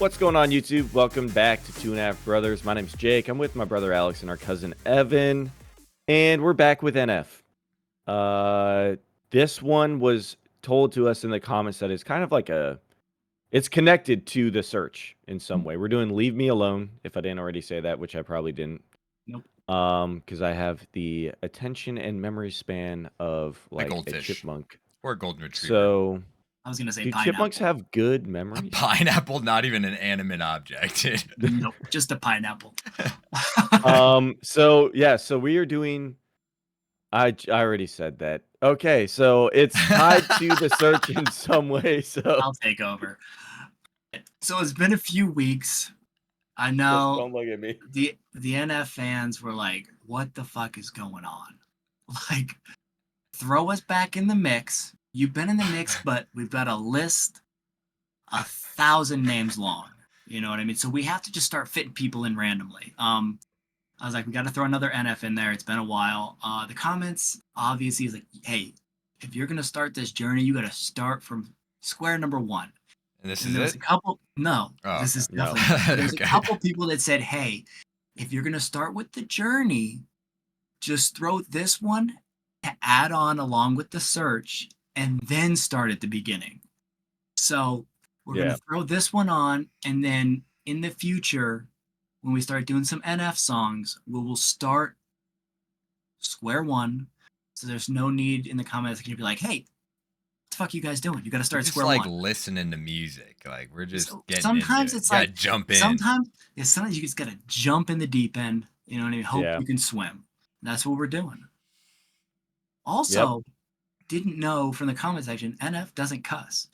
What's going on, YouTube? Welcome back to Two and a Half Brothers. My name's Jake. I'm with my brother Alex and our cousin Evan, and we're back with NF. This one was told to us in the comments that it's kind of like it's connected to the search in some way. We're doing Leave Me Alone, if I didn't already say that, which I probably didn't. Nope. Because I have the attention and memory span of like a goldfish. chipmunk. Or a golden retriever. So, I was gonna say do pineapple. chipmunks have good memories? Pineapple, not even an animate object. Nope, just a pineapple. So we are doing. I already said that. Okay, so it's tied to the search in some way. So I'll take over. So it's been a few weeks. I know. Don't look at me. The NF fans were like, "What the fuck is going on?" Like, throw us back in the mix. You've been in the mix, but we've got a list 1,000 names long. You know what I mean? So we have to just start fitting people in randomly. I was like, we got to throw another NF in there. It's been a while. The comments obviously is like, hey, if you're gonna start this journey, you got to start from square number one. And this And is there was it? a couple. No, Oh, this is no. definitely. There's Okay. a couple people that said, hey, if you're gonna start with the journey, just throw this one to add on along with the search, and then start at the beginning. So we're Yeah. gonna throw this one on, and then in the future, when we start doing some NF songs, we will start square one. So there's no need in the comments to be like, hey, what the fuck are you guys doing? You got to We're start just square like one. listening to music. Like we're just So getting sometimes into it. it's You gotta like- jump in. Sometimes you just gotta jump in the deep end. You know what I mean? Hope Yeah. you can swim. And that's what we're doing. Also, didn't know from the comment section, NF doesn't cuss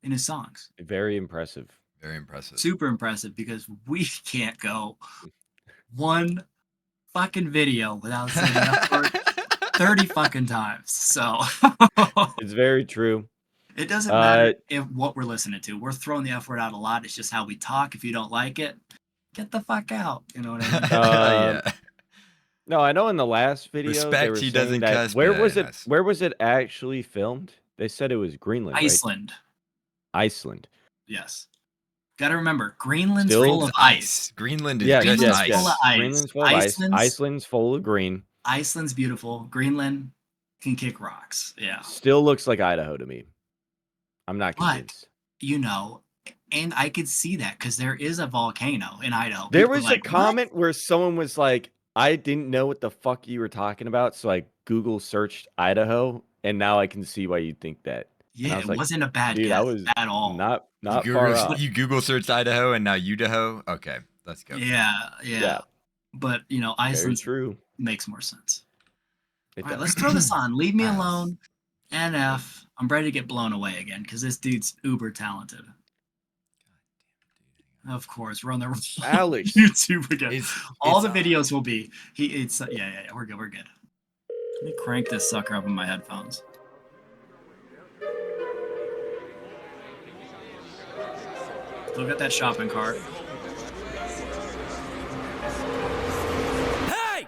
in his songs. Very impressive. Very impressive. Super impressive, because we can't go one fucking video without saying F word 30 fucking times. So It's very true. it doesn't matter if what we're listening to. We're throwing the F word out a lot. It's just how we talk. If you don't like it, get the fuck out. You know what I mean? Yeah. No, I know in the last video they Respect, were he saying doesn't that cuss, where but was it? yes. Where was it actually filmed? They said it was Greenland, Iceland. right? Iceland. Yes. Got to remember, Greenland's Still full of ice. Greenland is Yeah, just Greenland's ice. full of ice. Greenland's full of ice. Iceland's- Iceland's full of green. Iceland's beautiful. Greenland can kick rocks. Yeah. Still looks like Idaho to me. I'm not But- convinced. You know, and I could see that because there is a volcano in Idaho. There People was are like, a comment where someone was like, I didn't know what the fuck you were talking about, so I Google searched Idaho, and now I can see why you'd think that. Yeah, was it like, wasn't a bad Dude, guess I was at all. not You far Google, off. you Google searched Idaho and now Idaho. Okay, let's go. Yeah. But, you know, Very Iceland true. makes more sense. It All right, does. let's throw this on. Leave me Nice. alone. NF. I'm ready to get blown away again because this dude's uber talented. Of course, we're on the Alex. YouTube again. It's- All the it's- videos will be. Yeah. We're good. We're good. Let me crank this sucker up in my headphones. Look at that shopping cart. Hey!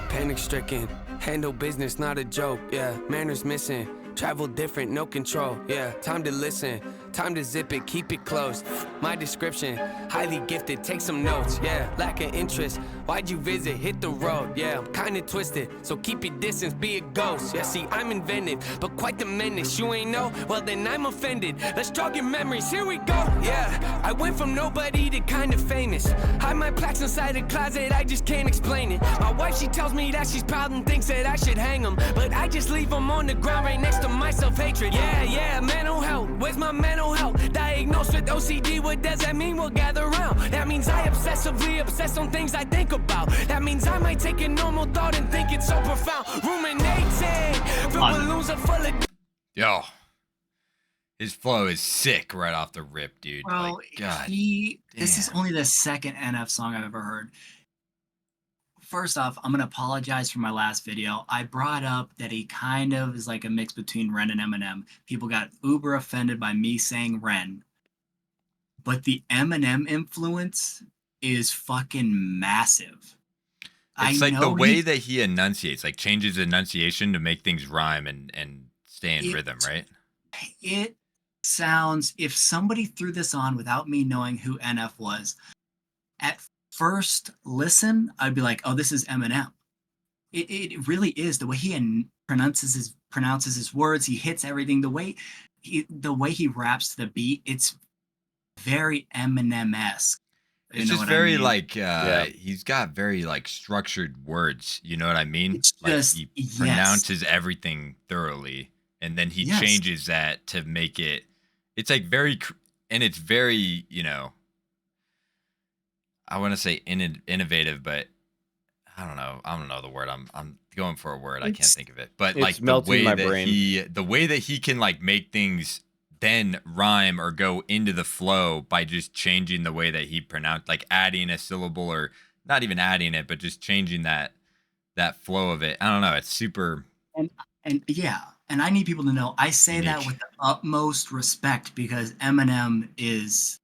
Panic stricken, handle business, not a joke. Yeah, manners missing, travel different, no control. Yeah, time to listen, time to zip it, keep it close. My description, highly gifted, take some notes. Yeah, lack of interest, why'd you visit? Hit the road. Yeah, I'm kinda twisted, so keep your distance, be a ghost. Yeah, see, I'm inventive, but quite the menace. You ain't know? Well, then I'm offended. Let's jog your memories, here we go. Yeah, I went from nobody to kind of famous. Hide my plaques inside a closet, I just can't explain it. My wife, she tells me that she's proud and thinks that I should hang them. But I just leave them on the ground right next to my self-hatred. Yeah, mental health, where's my mental health? Diagnosed with OCD, what does that mean? We'll gather around. That means I obsessively obsess on things I think about. That means I might take a normal thought and think it's so profound. Ruminating, the balloons are full of... Yo, his flow is sick right off the rip, dude. Bro, like, God. this is damn. only the second NF song I've ever heard. First off, I'm gonna apologize for my last video. I brought up that he kind of is like a mix between Ren and Eminem. People got uber offended by me saying Ren. But the Eminem influence is fucking massive. It's I like the know way he- that he enunciates, like changes enunciation to make things rhyme and stay in It- rhythm, right? it sounds, if somebody threw this on without me knowing who NF was, at first listen, I'd be like, oh, this is Eminem. It really is the way he pronounces his words. He hits everything. The way he raps to the beat, it's very Eminem-esque. It's just very like he's got very like structured words. You know what I mean? It's like just he yes. pronounces everything thoroughly, and then he Yes. changes that to make it. It's like very, and it's very, you know. I want to say innovative, but I don't know. I don't know the word. I'm going for a word. I can't It's- think of it. But it's like the melting way my that brain. the way that he can like make things then rhyme or go into the flow by just changing the way that he pronounced, like adding a syllable or not even adding it, but just changing that flow of it. I don't know. It's super. And yeah, and I need people to know I say that Unique. with the utmost respect because Eminem is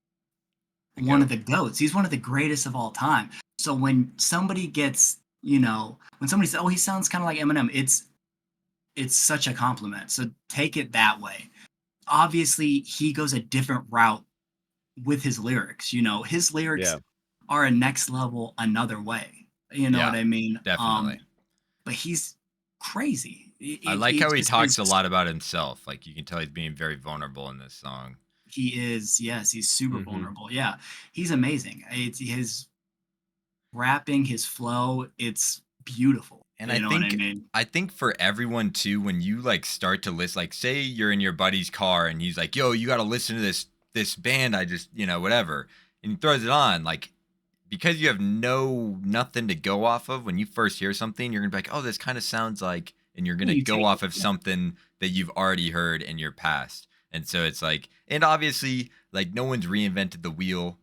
The one of goat. the goats. He's one of the greatest of all time. So when somebody gets, when somebody says, "Oh, he sounds kind of like Eminem," it's such a compliment. So take it that way. Obviously, he goes a different route with his lyrics. His lyrics Yeah. are a next level, another way. You know Yeah, what I mean? Definitely. But he's crazy. I like how he just talks a is- lot about himself. Like you can tell he's being very vulnerable in this song. He is, yes, he's super Mhm. vulnerable. Yeah, he's amazing. It's his rapping, his flow. It's beautiful. And you I know think what I mean? I think for everyone too, when you like start to listen, like say you're in your buddy's car and he's like, "Yo, you got to listen to this band. I just whatever," and he throws it on, like because you have nothing to go off of. When you first hear something, you're gonna be like, "Oh, this kind of sounds like," and you're gonna You go take off it, of yeah. something that you've already heard in your past. And so it's like, and obviously, like no one's reinvented the wheel.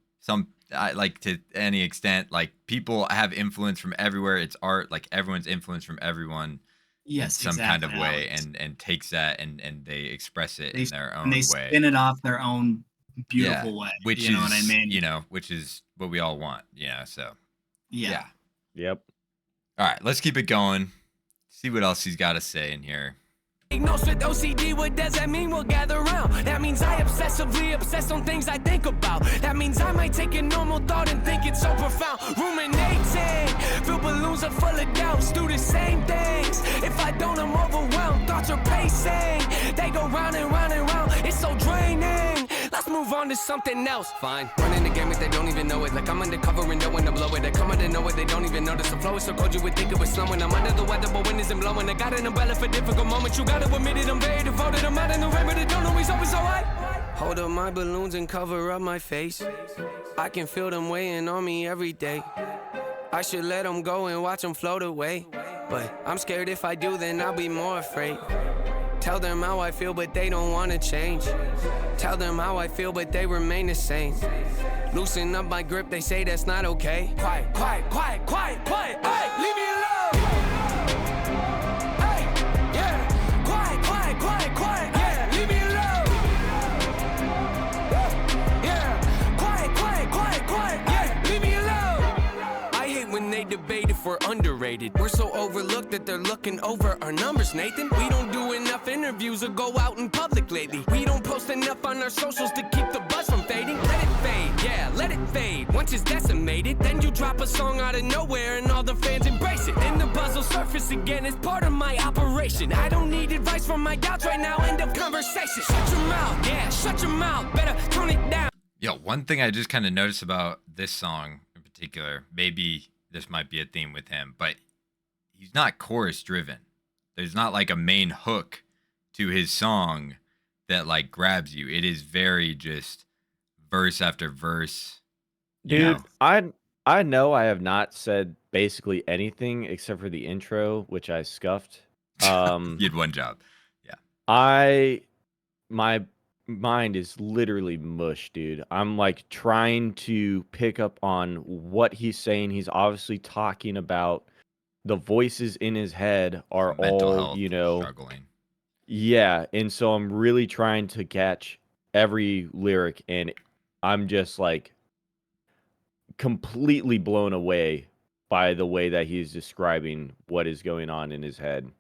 Like to any extent, like people have influence from everywhere. It's art, like everyone's influence from everyone in Yes, some kind of exactly, way, Alex. and takes that and they express it They in their and they own way. spin it off their own Yeah, beautiful way. which You know is what I mean? which is what we all want. Yeah, so Yeah. Yep. All right, let's keep it going. See what else he's got to say in here. Diagnosed with OCD, what does that mean? We'll gather around. That means I obsessively obsess on things I think about. That means I might take a normal thought and think it's so profound. Ruminating, fill balloons are full of doubts. Do the same things. If I don't, I'm overwhelmed. Thoughts are pacing. They go round and round and round. It's so draining. Let's move on to something else. Fine. Running the game if they don't even know it. Like I'm undercover and knowing to blow it. They come out and know it, they don't even notice. The flow is so cold you would think it was snowing. I'm under the weather, but wind isn't blowing. I got an umbrella for difficult moments. You gotta admit it, I'm very devoted. I'm out in the rain, but it don't always alright. Hold up my balloons and cover up my face. I can feel them weighing on me every day. I should let them go and watch them float away. But I'm scared if I do, then I'll be more afraid. Tell them how I feel, but they don't wanna change. Tell them how I feel, but they remain the same. Loosen up my grip, they say that's not okay. Quiet, quiet, quiet, quiet, quiet. Hey, leave me alone. Hey, yeah. Quiet, quiet, quiet, quiet. Yeah, leave me alone. Yeah. Quiet, quiet, quiet, quiet. Yeah, leave me alone. I hate when they debate if we're underrated. We're so overlooked that they're looking over our numbers, Nathan. We don't do enough interviews or go out in public lately. We don't post enough on our socials to keep the buzz from fading. Let it fade, yeah, let it fade. Once it's decimated, then you drop a song out of nowhere and all the fans embrace it. Then the buzz will surface again as part of my operation. I don't need advice from my doubts right now, end of conversation. Shut your mouth, yeah, shut your mouth. Better tone it down. Yo, one thing I just kind of noticed about this song in particular, maybe this might be a theme with him, but he's not chorus driven. There's not like a main hook to his song that like grabs you. It is very just verse after verse. you Dude, know. I know I have not said basically anything except for the intro, which I scuffed. You had one job. My mind is literally mush, dude. I'm like trying to pick up on what he's saying. He's obviously talking about the voices in his head are Some mental all, health struggling. yeah. And so I'm really trying to catch every lyric, and I'm just like completely blown away by the way that he's describing what is going on in his head.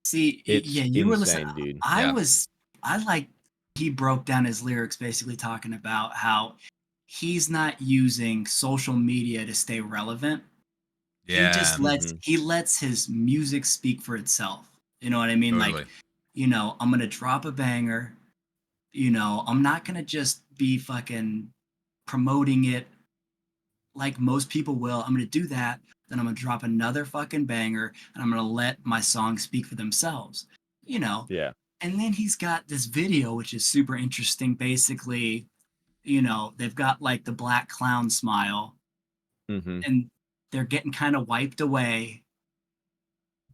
See, It's yeah, you were insane, listening. dude. I Yeah. was, I like he broke down his lyrics basically talking about how he's not using social media to stay relevant. Yeah, He just Mhm. lets his music speak for itself. You know what I mean? totally. Like, I'm gonna drop a banger. I'm not gonna just be fucking promoting it like most people will. I'm gonna do that, then I'm gonna drop another fucking banger, and I'm gonna let my songs speak for themselves. You know, Yeah. and then he's got this video which is super interesting. Basically, they've got like the black clown smile, Mhm. and they're getting kind of wiped away,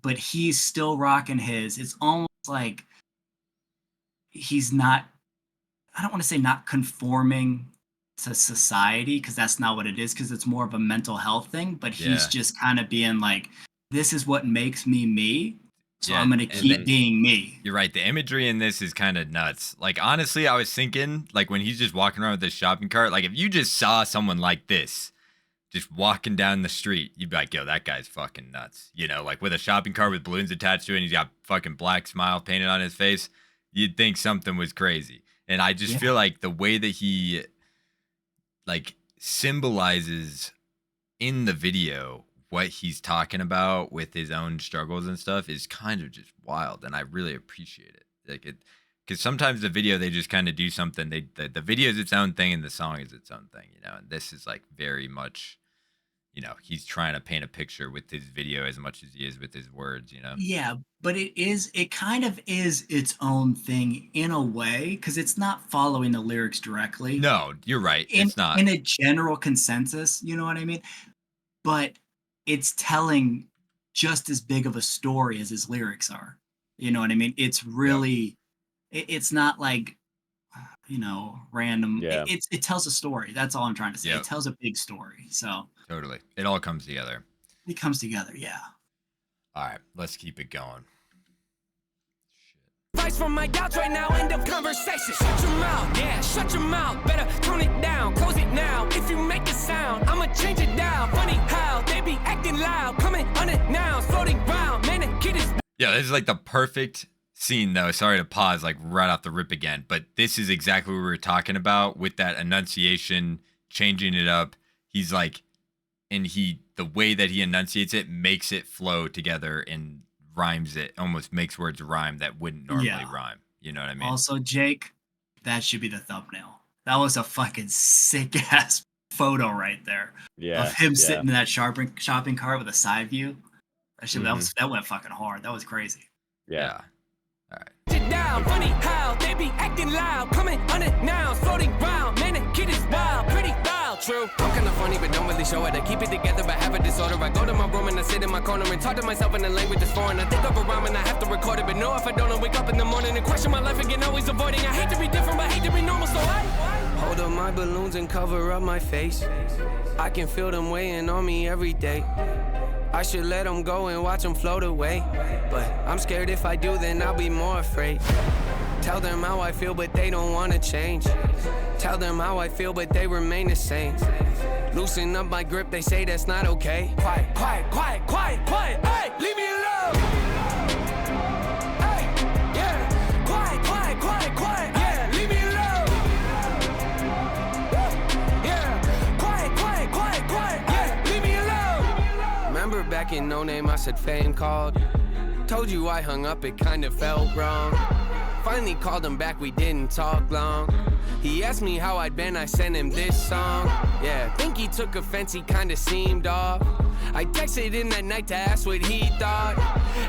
but he's still rocking his. It's almost like he's not, I don't want to say not conforming to society, because that's not what it is, because it's more of a mental health thing, but he's Yeah. just kind of being like, this is what makes me me, so Yeah, I'm going to and keep being me. you're right. The imagery in this is kind of nuts. Like, honestly, I was thinking, like, when he's just walking around with this shopping cart, like, if you just saw someone like this just walking down the street, you'd be like, yo, that guy's fucking nuts. Like with a shopping cart with balloons attached to it, and he's got fucking black smile painted on his face, you'd think something was crazy. And I just Yeah. feel like the way that he, like, symbolizes in the video what he's talking about with his own struggles and stuff is kind of just wild, and I really appreciate it. Like, it, because sometimes the video, they just kind of do something. The video is its own thing and the song is its own thing, and this is like very much, he's trying to paint a picture with his video as much as he is with his words. Yeah, but it kind of is its own thing in a way, because it's not following the lyrics directly. No, you're right, in it's not. in a general consensus, you know what I mean? But it's telling just as big of a story as his lyrics are. You know what I mean? It's really, it's not like, random. Yeah. It tells a story. That's all I'm trying to say. Yep. It tells a big story. So Totally, it all comes together. it comes together. Yeah. All right, let's keep it going. Advice from my gals right now, end of conversation. Shut your mouth, yeah, shut your mouth. Better tone it down, close it now. If you make a sound, I'ma change it down. Funny how they be acting loud, coming unannounced, floating round. Man, the kid is. Yeah, this is like the perfect scene, though. Sorry to pause, like right off the rip again, but this is exactly what we were talking about with that enunciation, changing it up. He's like, and the way that he enunciates it makes it flow together and rhymes it, almost makes words rhyme that wouldn't normally rhyme. You know what I mean? Also, Jake, that should be the thumbnail. That was a fucking sick ass photo right there Yeah. of him yeah. sitting in that shopping cart with a side view. Mhm. That went fucking hard. That was crazy. Yeah. All right. Sit down, funny how they be acting loud, coming unannounced, floating round. Man, the kid is wild, pretty wild, true. I'm kinda funny, but don't really show it. I keep it together, but have a disorder. I go to my room and I sit in my corner and talk to myself in a language that's foreign. I think of a rhyme and I have to record it, but no, if I don't, I wake up in the morning and question my life again, always avoiding. I hate to be different, but hate to be normal, so I hold up my balloons and cover up my face. I can feel them weighing on me every day. I should let them go and watch them float away, but I'm scared if I do, then I'll be more afraid. Tell them how I feel, but they don't wanna change. Tell them how I feel, but they remain the same. Loosen up my grip, they say that's not okay. Quiet, quiet, quiet, quiet, quiet, hey, leave me alone. Hey, yeah, quiet, quiet, quiet, quiet, yeah, leave me alone. Yeah, quiet, quiet, quiet, quiet, yeah, leave me alone. Remember back in No Name, I said fame called. Told you I hung up, it kinda felt wrong. Finally called him back, we didn't talk long. He asked me how I'd been, I sent him this song. Yeah, think he took offense, he kinda seemed off. I texted him that night to ask what he thought.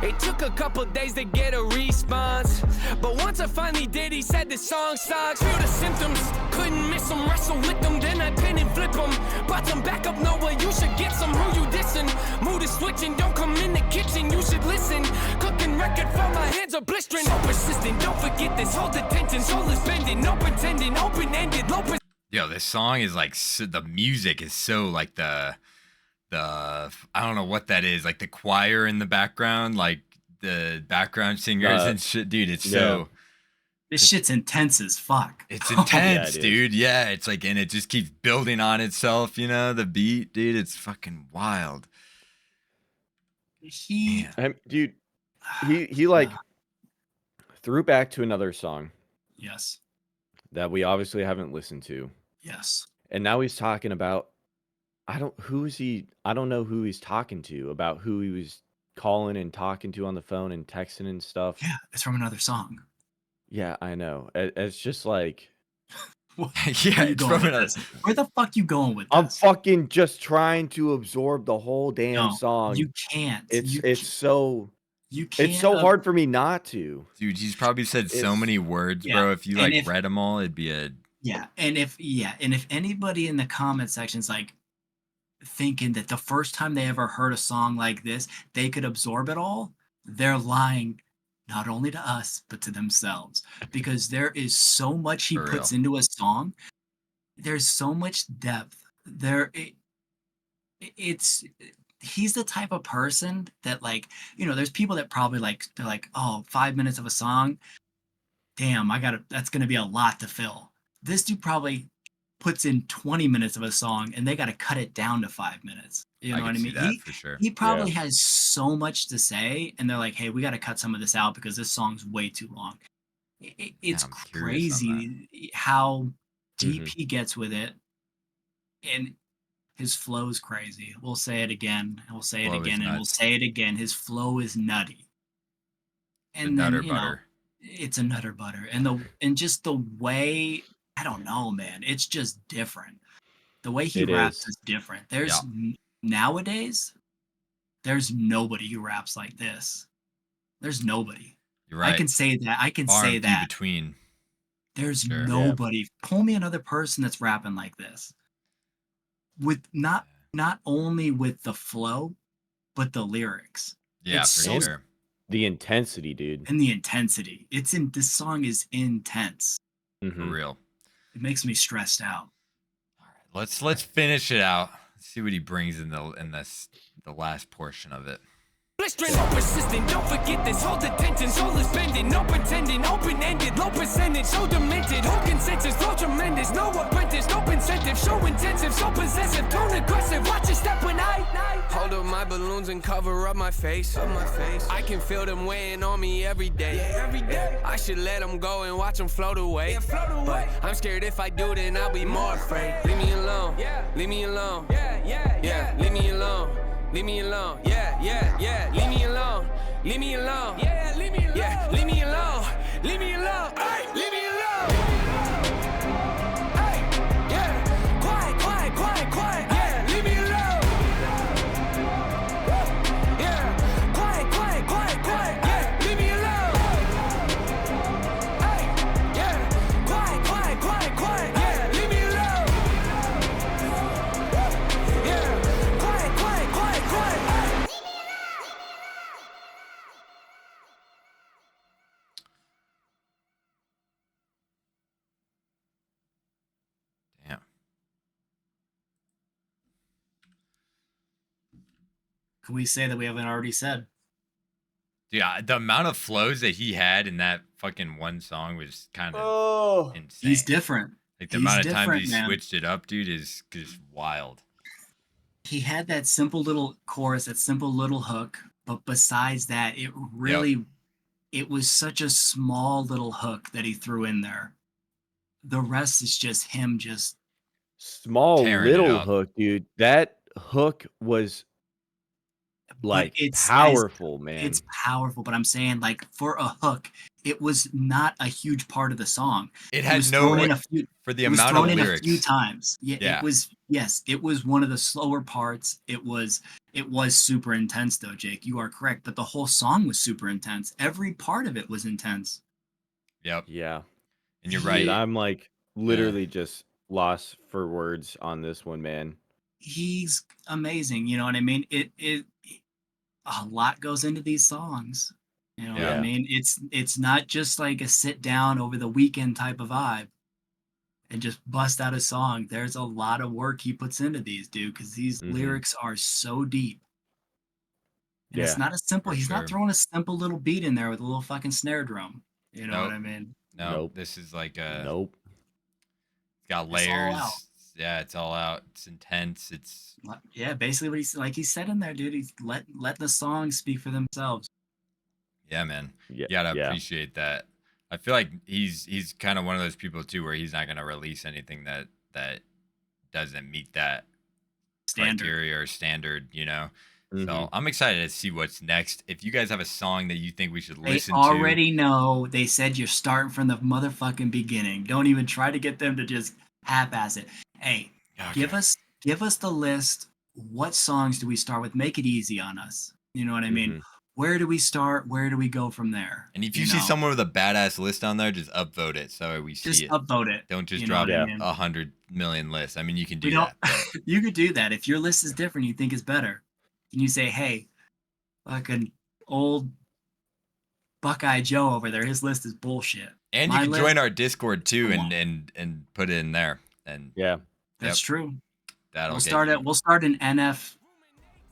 It took a couple days to get a response, but once I finally did, he said the song sucks. Feel the symptoms, couldn't miss him, wrestle with them, then I pin and flip him. Brought some back up, Noah, you should get some. Who you dissing? Mood is switching, don't come in the kitchen, you should listen. Cooking record for my hands are blistering. So persistent, don't forget this, hold attention, soul is bending, no pretending, open-ended, low percent. Yo, this song is like, the music is so like the I don't know what that is, like the choir in the background, like the background singers and shit, dude. It's so This shit's intense as fuck. it's intense, it is. dude. Yeah, it's like, and it just keeps building on itself. The beat, dude. It's fucking wild. He, Man. Dude, he like threw back to another song. yes. that we obviously haven't listened to. Yes. And now he's talking about I don't know who he's talking to, about who he was calling and talking to on the phone and texting and stuff. Yeah, it's from another song. Yeah, I know. It's just like Where Yeah, you it's going from with another. this? Where the fuck you going with I'm this? fucking just trying to absorb the whole damn No, song. you can't. It's You it's so you it's can't. so hard for me not to. Dude, he's probably said so It's many words, Yeah, bro. If you and like if read them all, it'd be a and if anybody in the comment section's like thinking that the first time they ever heard a song like this, they could absorb it all, they're lying not only to us, but to themselves. Because there is so much he for real. puts into a song. There's so much depth. It's he's the type of person that, like, there's people that probably like, they're like, oh, 5 minutes of a song. Damn, that's gonna be a lot to fill. This dude probably puts in 20 minutes of a song and they got to cut it down to 5 minutes. You I know what can I see mean? that for sure. He yeah. probably has so much to say, and they're like, hey, we got to cut some of this out because this song's way too long. It's Yeah, I'm curious on that. crazy how deep Mhm. he gets with it, and his flow's crazy. We'll say it again, and we'll say it Flow is again, and we'll nuts. say it again. His flow is nutty. The And nutter then, butter. it's a nutter butter. And just the way, I don't know, man, it's just different. The way he It raps is. is different. Yeah. Nowadays, there's nobody who raps like this. There's nobody. You're I right. can say that. I can Far say and few that. between. There's Sure. Yeah. nobody. Pull me another person that's rapping like this. With not only with the flow, but the lyrics. Yeah, It's for so And sure. the intensity, dude. and the intensity. This song is intense. For Mhm. real. It makes me stressed out. All right, let's finish it out. Let's see what he brings in the last portion of it. Blistering, no persistent, don't forget this. Hold attention, soul is bending, no pretending, open-ended, low percentage, so demented. Whole consensus, flow tremendous, no apprentice, no incentive, show intensive, so possessive, tone aggressive. Watch your step when I hold up my balloons and cover up my face. I can feel them weighing on me every day. I should let them go and watch them float away. But I'm scared if I do, then I'll be more afraid. Leave me alone, leave me alone, yeah, leave me alone. Leave me alone, yeah, leave me alone, leave me alone, yeah, leave me alone, leave me alone, ay, leave me alone, ay, yeah, quiet, yeah, leave me alone, yeah, quiet, yeah, leave me alone, ay, yeah, quiet, yeah, leave me alone, yeah, quiet, ay. Damn. Can we say that we haven't already said? Yeah, the amount of flows that he had in that fucking one song was kind of Oh, insane. He's different. Like the He's amount of times different, he man. switched it up, dude, is just wild. He had that simple little chorus, that simple little hook, but besides that, it was such a small little hook that he threw in there. The rest is just him just small Tearing it little up. hook, dude. That hook was like it's powerful, man. It's powerful, but I'm saying, like, for a hook, it was not a huge part of the song. It It had was no thrown in a few. for the It was amount thrown of in a lyrics. few times. Yeah. It was one of the slower parts. It was super intense, though, Jake. You are correct, but the whole song was super intense. Every part of it was intense. Yep. Yeah. And you're He- right. Dude, I'm like literally just lost for words on this one, man. He's amazing. You know what I mean? It a lot goes into these songs. You know what I Yeah. mean? It's not just like a sit down over the weekend type of vibe and just bust out a song. There's a lot of work he puts into these, dude, because these Mhm. lyrics are so deep. And it's Yeah. not a simple. For He's sure. not throwing a simple little beat in there with a little fucking snare drum. You know what Nope. I mean? No, Nope. this is like a Nope. it's got It's all layers. out. Yeah, it's all out. It's intense. It's Yeah, basically what he said in there, dude. He's let the songs speak for themselves. yeah, man. Yeah. You gotta yeah. appreciate that. I feel like he's kind of one of those people too, where he's not gonna release anything that doesn't meet that Standard. criteria or standard, you know. Mhm. So I'm excited to see what's next. If you guys have a song that you think we should They listen to, already know. They said you're starting from the motherfucking beginning. Don't even try to get them to just half-ass it. Hey, give us the list. What songs do we start with? Make it easy on us. You know what I mean? Mhm. Where do we start? Where do we go from there? And if you see know? someone with a badass list on there, just upvote it so we see Just it. upvote it. Don't just You know drop what I Yeah. mean? 100 million lists. I mean, you can do We don't. that. But You could do that if your list is different. You think it's better, and you say, "Hey, fucking old Buckeye Joe over there, his list is bullshit." and My you can list- join our Discord too Come on. and put it in there. And Yeah. That's true. that'll We'll get start you. at we'll start an NF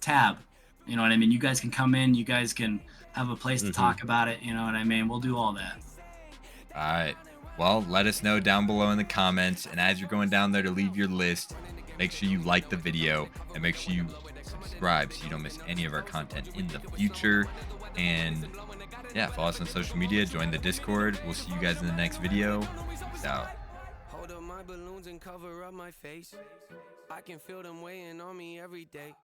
tab. You know what I mean? You guys can come in. You guys can have a place to Mhm. talk about it. You know what I mean? We'll do all that. All right. Well, let us know down below in the comments. And as you're going down there to leave your list, make sure you like the video and make sure you subscribe so you don't miss any of our content in the future. And yeah, follow us on social media, join the Discord. We'll see you guys in the next video. Peace out. Hold up my balloons and cover up my face. I can feel them weighing on me every day.